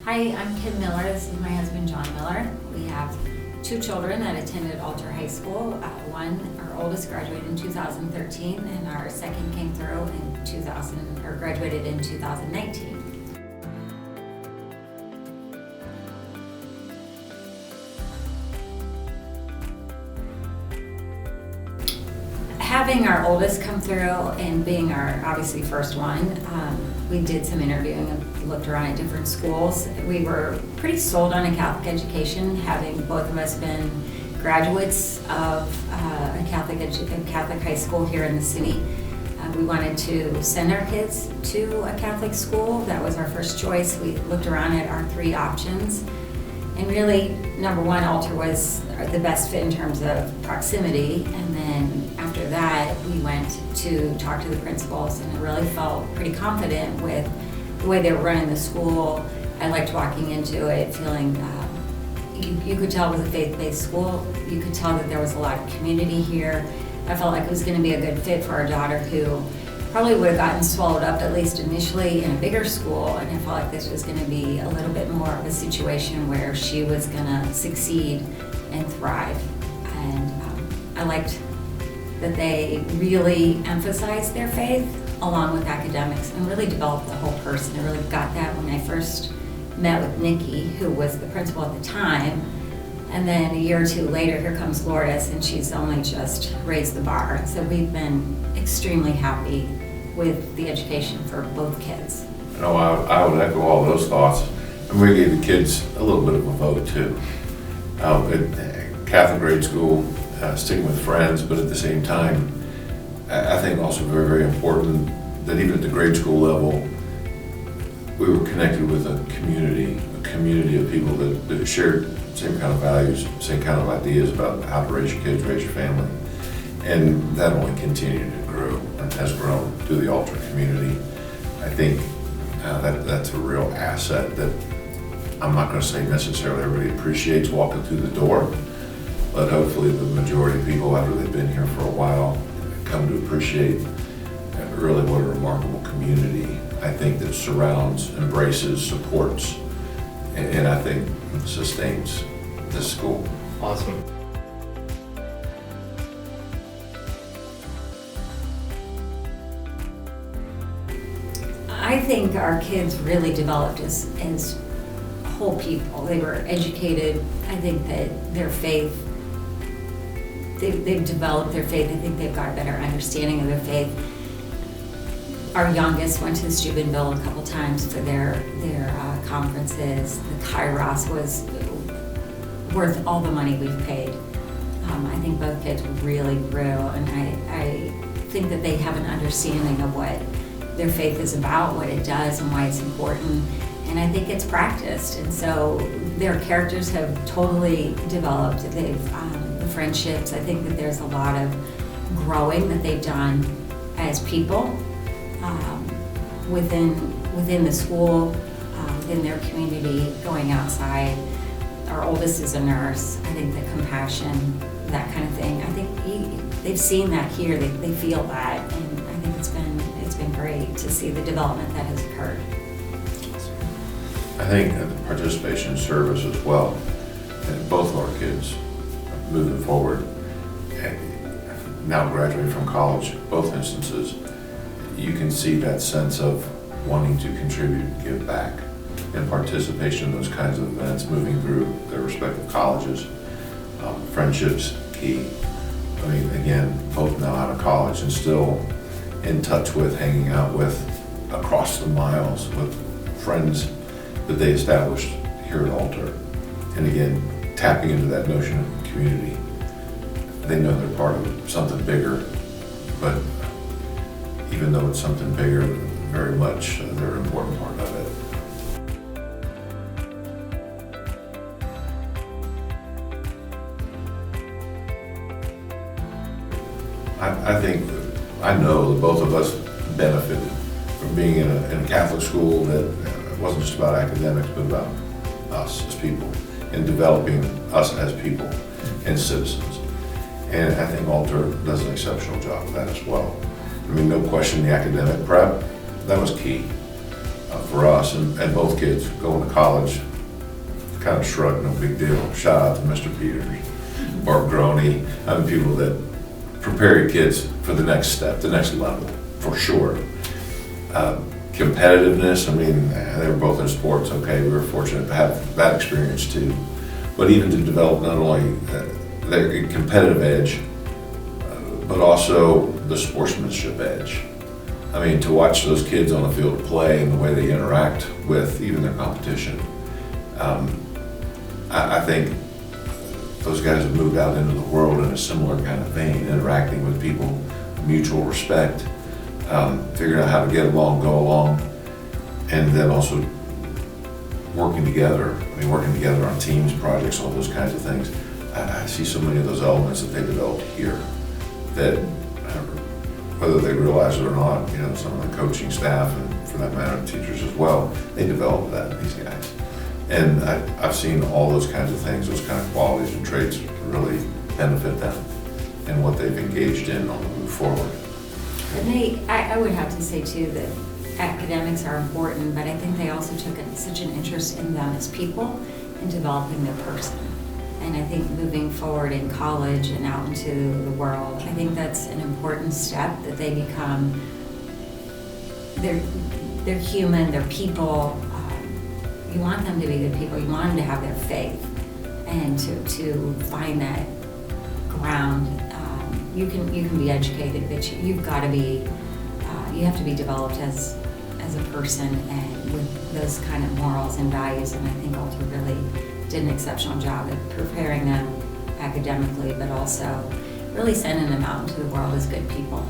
Hi, I'm Kim Miller. This is my husband, John Miller. We have two children that attended Alter High School. Our oldest graduated in 2013, and our second came through in graduated in 2019. Having our oldest come through and being our obviously first one, we did some interviewing and looked around at different schools. We were pretty sold on a Catholic education, having both of us been graduates of a Catholic high school here in the city. We wanted to send our kids to a Catholic school. That was our first choice. We looked around at our three options. And really, number one, Alter was the best fit in terms of proximity. And then after that, we went to talk to the principals, and I really felt pretty confident with the way they were running the school. I liked walking into it feeling, you could tell it was a faith-based school. You could tell that there was a lot of community here. I felt like it was going to be a good fit for our daughter, who probably would have gotten swallowed up, at least initially, in a bigger school, and I felt like this was going to be a little bit more of a situation where she was going to succeed and thrive. And I liked that they really emphasized their faith along with academics and really developed the whole person. I really got that when I first met with Nikki, who was the principal at the time. And then a year or two later, here comes Lourdes, and she's only just raised the bar. So we've been extremely happy with the education for both kids. No, I would echo all those thoughts. And we gave the kids a little bit of a vote too. At Catholic grade school, sticking with friends, but at the same time, I think also very, very important that even at the grade school level, we were connected with a community of people that shared same kind of values, same kind of ideas about how to raise your kids, raise your family. And that only continued to grow and has grown through the Alter community. I think that's a real asset that I'm not going to say necessarily everybody appreciates walking through the door, but hopefully the majority of people, after they've been here for a while, come to appreciate really what a remarkable community I think that surrounds, embraces, supports, and I think sustains this school. Awesome. I think our kids really developed as whole people. They were educated. I think that their faith, they've developed their faith. I think they've got a better understanding of their faith. Our youngest went to Steubenville a couple times for their conferences. The Kairos was worth all the money we've paid. I think both kids really grew, and I think that they have an understanding of what their faith is about, what it does, and why it's important. And I think it's practiced, and so their characters have totally developed. The friendships, I think that there's a lot of growing that they've done as people within the school, within their community, going outside. Our oldest is a nurse. I think the compassion, that kind of thing, I think they've seen that here. They feel that, and I think it's been great to see the development that has occurred. I think the participation in service as well, and both of our kids moving forward, and now graduating from college, both instances, you can see that sense of wanting to contribute, give back, and participation in those kinds of events, moving through their respective colleges. Friendships, key. I mean, again, both now out of college and still in touch with, hanging out with, across the miles with friends that they established here at Alter. And again, tapping into that notion of community. They know they're part of something bigger, but even though it's something bigger, very much they're an important part of it. I know that both of us benefited from being in a Catholic school that wasn't just about academics, but about us as people and developing us as people and citizens. And I think Alter does an exceptional job of that as well. I mean, no question, the academic prep, that was key. for us, and both kids going to college, kind of shrug, no big deal. Shout out to Mr. Peters, Barb Groney, having people that prepare your kids for the next step, the next level, for sure. Competitiveness, I mean, they were both in sports, okay, we were fortunate to have that experience too. But even to develop not only their competitive edge, but also the sportsmanship edge. I mean, to watch those kids on the field play and the way they interact with even their competition. I think those guys have moved out into the world in a similar kind of vein, interacting with people, mutual respect, figuring out how to get along, go along, and then also working together. I mean, working together on teams, projects, all those kinds of things. I see so many of those elements that they developed here that, whether they realize it or not, you know, some of the coaching staff and for that matter, teachers as well, they develop that in these guys. And I've seen all those kinds of things, those kind of qualities and traits really benefit them and what they've engaged in on the move forward. And I would have to say too that academics are important, but I think they also took such an interest in them as people and developing their person. And I think moving forward in college and out into the world, I think that's an important step, that they become, they're human, they're people. You want them to be good people, you want them to have their faith, and to find that ground. You can be educated, but you've got to be, you have to be developed as a person and with those kind of morals and values. And I think Alter really did an exceptional job at preparing them academically, but also really sending them out into the world as good people.